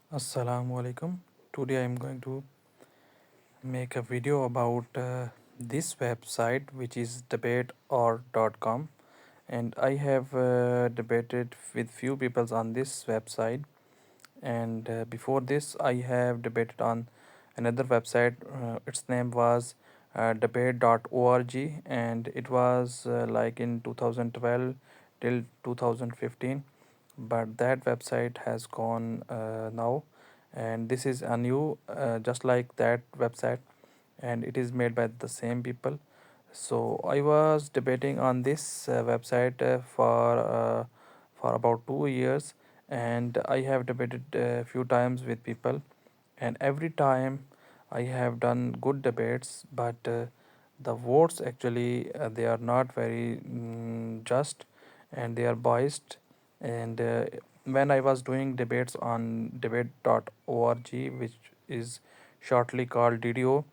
Assalamu alaikum. Today I'm going to make a video about this website, which is debateor.com, and I have debated with few people on this website. And before this, I have debated on another website. Its name was debate.org, and it was like in 2012 till 2015, but that website has gone now, and this is a new just like that website, and it is made by the same people. So I was debating on this website for about 2 years, and I have debated a few times with people, and every time I have done good debates, but the votes actually they are not very just, and they are biased. And when I was doing debates on debate.org, which is shortly called DDO,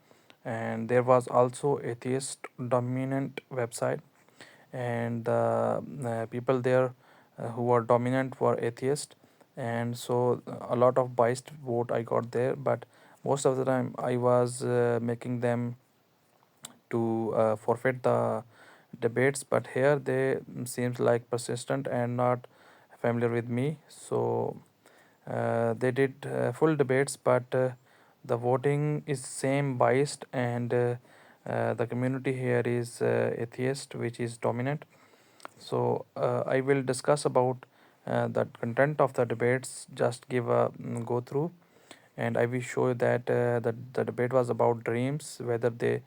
and there was also atheist dominant website, and the people there who were dominant were atheist, and so a lot of biased vote I got there. But most of the time I was making them to forfeit the debates, but here they seems like persistent and not familiar with me. So they did full debates, but the voting is same biased, and the community here is atheist, which is dominant. So I will discuss about the content of the debates, just give a go through, and I will show you that the debate was about dreams, whether they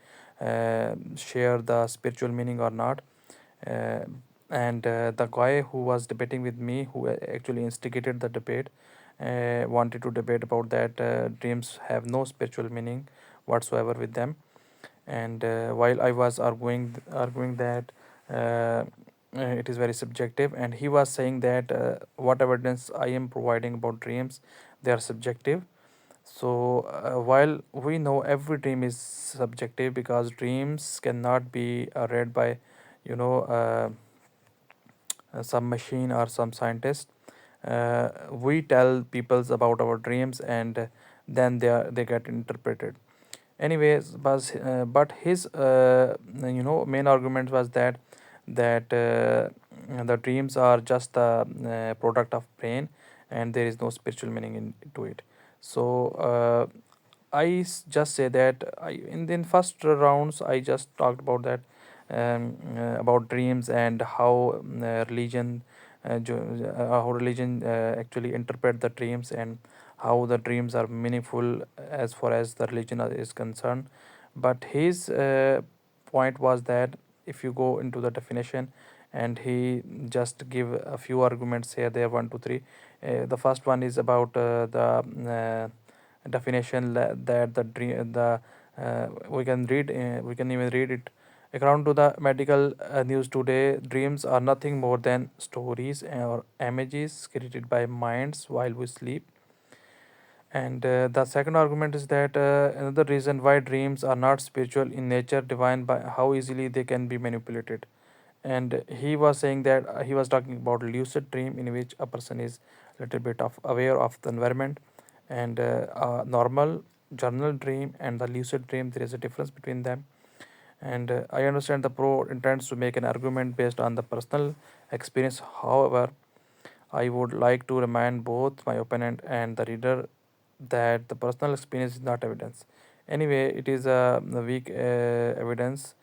share the spiritual meaning or not. Uh, and the guy who was debating with me, who actually instigated the debate, wanted to debate about that dreams have no spiritual meaning whatsoever with them. And while I was arguing that it is very subjective, and he was saying that what evidence I am providing about dreams, they are subjective. So while we know every dream is subjective, because dreams cannot be read by you know uh, some machine or some scientist. We tell peoples about our dreams, and then they get interpreted. Anyways, but his main argument was that the dreams are just the product of brain, and there is no spiritual meaning into it. So just say that in first rounds I just talked about that, about dreams, and how how religion actually interpret the dreams, and how the dreams are meaningful as far as the religion is concerned. But his point was that if you go into the definition, and he just give a few arguments here, there one two three. The first one is about the definition that the dream the we can even read it. According to the medical news today, dreams are nothing more than stories or images created by minds while we sleep. And the second argument is that another reason why dreams are not spiritual in nature, divine by how easily they can be manipulated. And he was saying that he was talking about lucid dream, in which a person is a little bit of aware of the environment, and a normal journal dream and the lucid dream, there is a difference between them. And I understand the pro intends to make an argument based on the personal experience. However, I would like to remind both my opponent and the reader that the personal experience is not evidence. Anyway, it is a weak evidence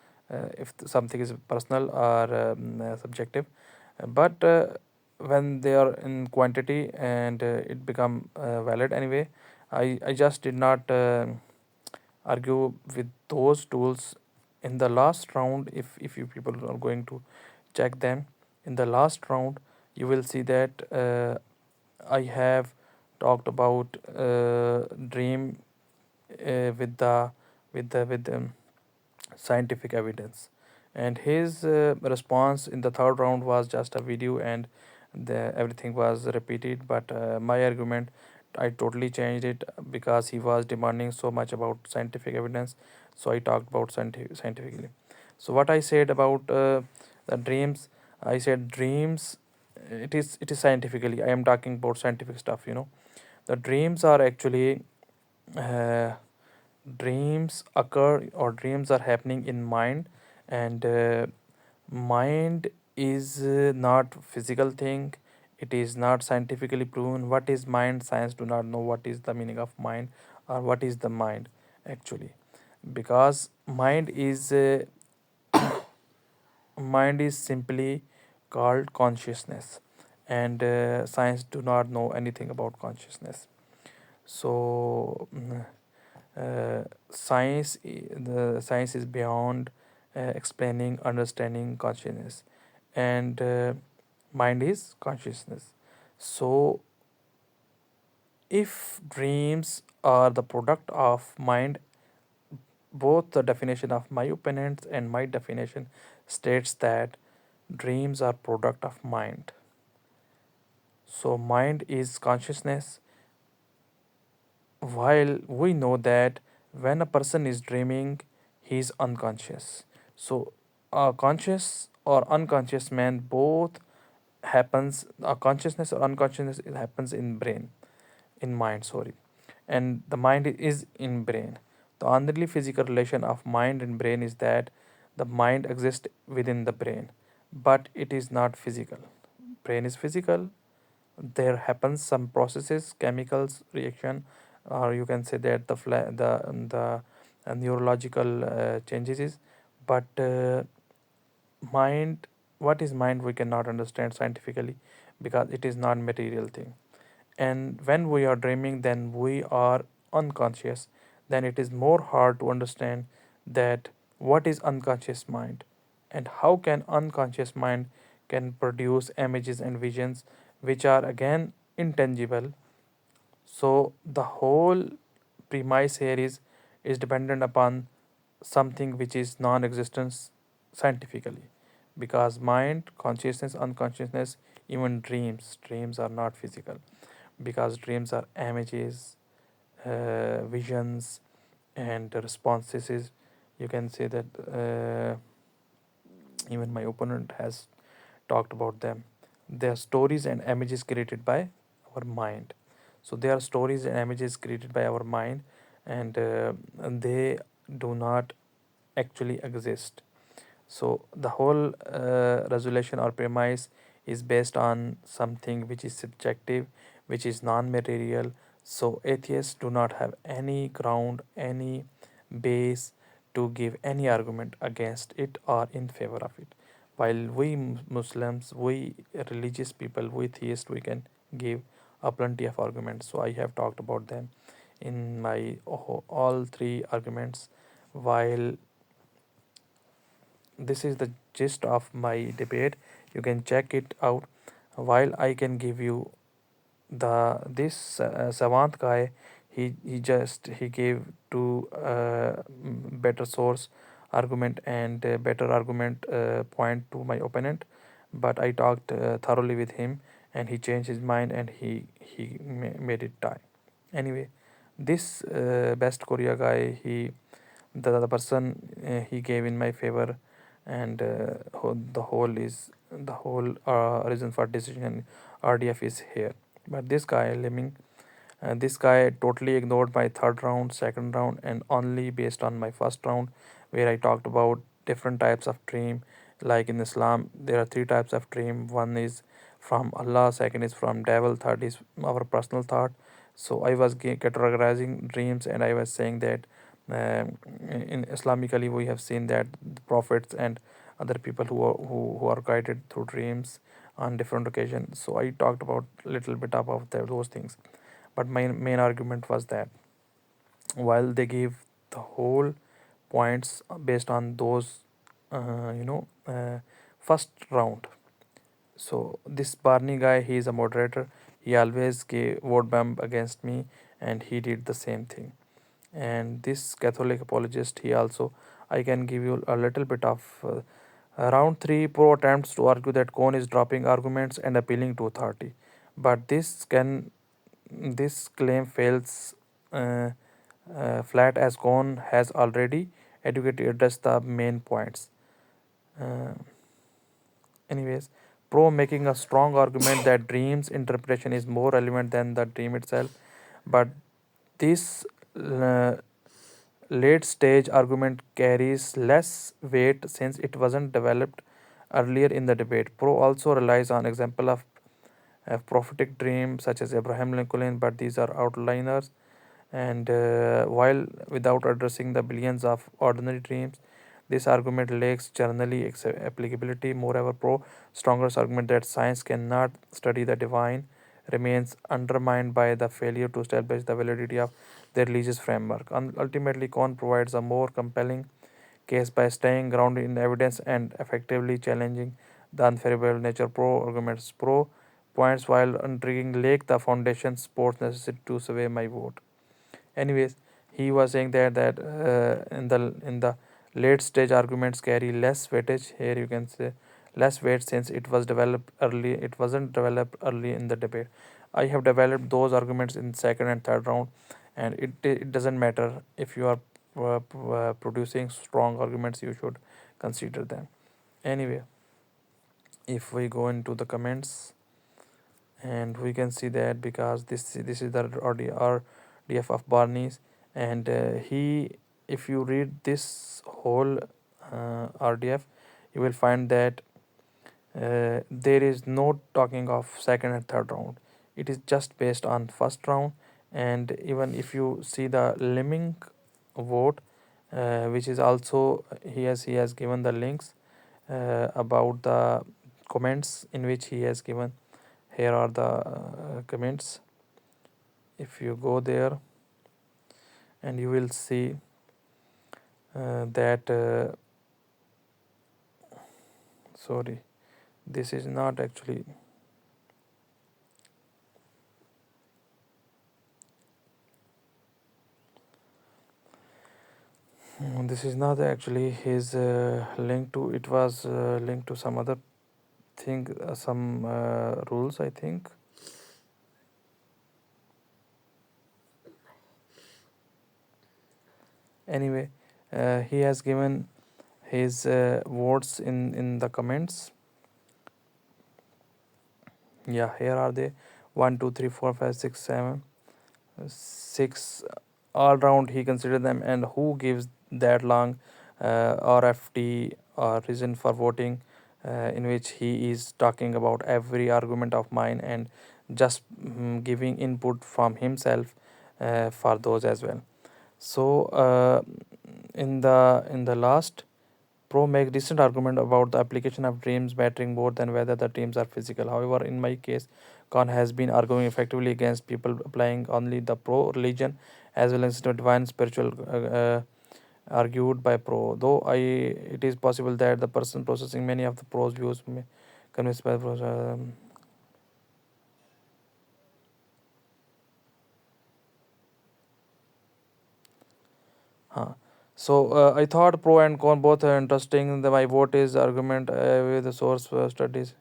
if something is personal or subjective. But when they are in quantity, and it become valid. Anyway, I just did not argue with those tools in the last round. If you people are going to check them in the last round, you will see that I have talked about dream with the scientific evidence. And his response in the third round was just a video, and everything was repeated. But my argument, I totally changed it, because he was demanding so much about scientific evidence. So I talked about scientifically. So what I said about the dreams, I said dreams, it is scientifically, I am talking about scientific stuff. The dreams are actually uh, dreams occur, or dreams are happening in mind, and mind is not physical thing. It is not scientifically proven. What is mind? Science do not know what is the meaning of mind, or what is the mind actually, because mind is simply called consciousness, and science do not know anything about consciousness. So the science is beyond explaining understanding consciousness, and mind is consciousness. So if dreams are the product of mind, both the definition of my opponents and my definition states that dreams are product of mind. So mind is consciousness, while we know that when a person is dreaming, he is unconscious. So conscious or unconscious man both happens, consciousness or unconsciousness, it happens in brain, in mind, sorry, and the mind is in brain. The only physical relation of mind and brain is that the mind exists within the brain, but it is not physical. Brain is physical. There happens some processes, chemicals reaction, or you can say that the neurological changes is, but mind, what is mind, we cannot understand scientifically, because it is not material thing. And when we are dreaming, then we are unconscious. Then it is more hard to understand that what is unconscious mind, and how can unconscious mind can produce images and visions which are again intangible. So the whole premise here is dependent upon something which is non-existence scientifically, because mind, consciousness, unconsciousness, even dreams are not physical, because dreams are images, visions, and responses is, you can say that even my opponent has talked about them. They are stories and images created by our mind. So they are stories and images created by our mind, and they do not actually exist. So the whole resolution or premise is based on something which is subjective, which is non-material. So atheists do not have any ground, any base to give any argument against it or in favor of it. While we Muslims, we religious people, we theists, we can give a plenty of arguments. So I have talked about them in my all three arguments. While this is the gist of my debate, you can check it out. While I can give you this savant guy, he gave two better source argument and better argument point to my opponent, but I talked thoroughly with him, and he changed his mind, and he made it die. Anyway, this best Korea guy, the person he gave in my favor, and the whole reason for decision RDF is here. But this guy Lemming, this guy totally ignored my third round, second round, and only based on my first round, where I talked about different types of dream. Like in Islam, there are three types of dream. One is from Allah, second is from devil, third is our personal thought. So I was categorizing dreams, and I was saying that in Islamically we have seen that the prophets and other people who are guided through dreams on different occasions. So I talked about a little bit about those things, but my main argument was that while they gave the whole points based on those first round. So this Barney guy, he is a moderator. He always gave vote bump against me, and he did the same thing. And this Catholic apologist, he also, I can give you a little bit of round three pro attempts to argue that Cohn is dropping arguments and appealing to authority, but this claim fails flat, as Cohn has already adequately addressed the main points. Uh, Anyways, pro making a strong argument that dreams interpretation is more relevant than the dream itself. but this uh, late stage argument carries less weight since it wasn't developed earlier in the debate. Pro also relies on example of a prophetic dream such as Abraham Lincoln, but these are outliners. And while without addressing the billions of ordinary dreams, this argument lacks generally applicability. Moreover, Pro Stronger's argument that science cannot study the divine remains undermined by the failure to establish the validity of their religious framework. Ultimately, Kohn provides a more compelling case by staying grounded in evidence and effectively challenging the unfavorable nature. Pro arguments pro points while intriguing lack the foundation supports necessary to sway my vote. Anyways, he was saying that in the late stage arguments carry less weightage. Here you can say less weight since it was developed early. It wasn't developed early in the debate. I have developed those arguments in second and third round, and it doesn't matter if you are producing strong arguments. You should consider them. Anyway, if we go into the comments, and we can see that because this is the RDF of Barney's, and he, if you read this whole RDF, you will find that there is no talking of second and third round. It is just based on first round. And even if you see the lemming vote, which is also he has given the links about the comments in which he has given. Here are the comments. If you go there, and you will see that sorry, this is not actually, this is not actually his link to, it was linked to some other thing, some rules, I think. Anyway, he has given his votes in the comments. Yeah, here are they: 1 2 3 4 5 6 7 6 all round he considered them. And who gives that long RFT or reason for voting, in which he is talking about every argument of mine and just giving input from himself for those as well. So in the last, Pro makes decent argument about the application of dreams mattering more than whether the dreams are physical. However, in my case, Khan has been arguing effectively against people applying only the pro religion as well as the divine spiritual argued by Pro. Though it is possible that the person processing many of the Pro's views may convinced by Pro's. Huh. So I thought pro and con both are interesting. My vote is argument with the source studies.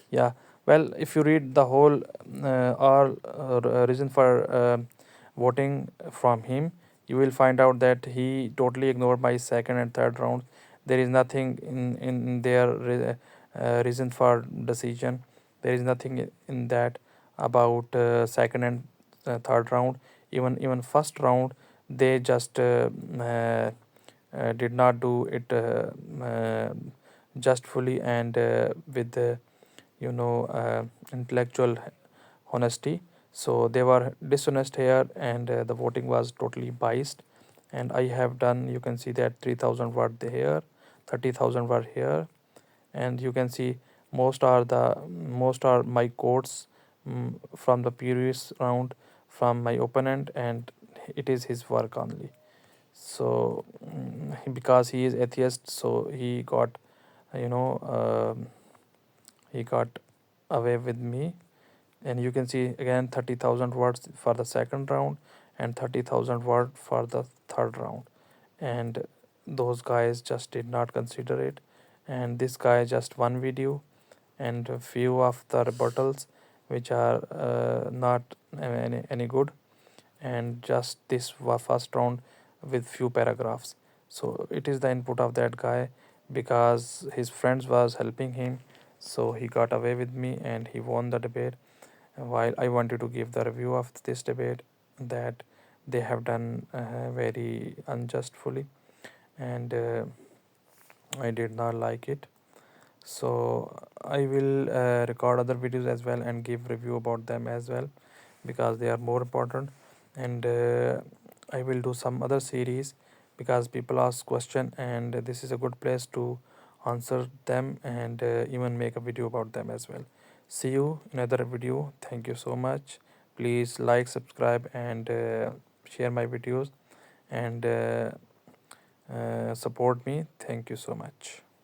Yeah, well, if you read the whole all reason for voting from him, you will find out that he totally ignored my second and third round. There is nothing in their reason for decision. There is nothing in that about second and third round. Even first round, they just did not do it just fully and with intellectual honesty. So they were dishonest here, and the voting was totally biased. And I have done, you can see that 3000 were here, 30,000 were here, and you can see most are my quotes from the previous round from my opponent, and it is his work only. So because he is atheist, so you know he got away with me. And you can see again 30,000 words for the second round and 30,000 word for the third round. And those guys just did not consider it, and this guy just one video and a few of the rebuttals which are not any good, and just this first round with few paragraphs. So it is the input of that guy, because his friends was helping him, so he got away with me and he won the debate. while I wanted to give the review of this debate, that they have done very unjustfully, and I did not like it. So I will record other videos as well and give review about them as well, because they are more important. And I will do some other series, because people ask question, and this is a good place to answer them, and even make a video about them as well. See you in another video. Thank you so much. Please like, subscribe, and share my videos, and support me. Thank you so much.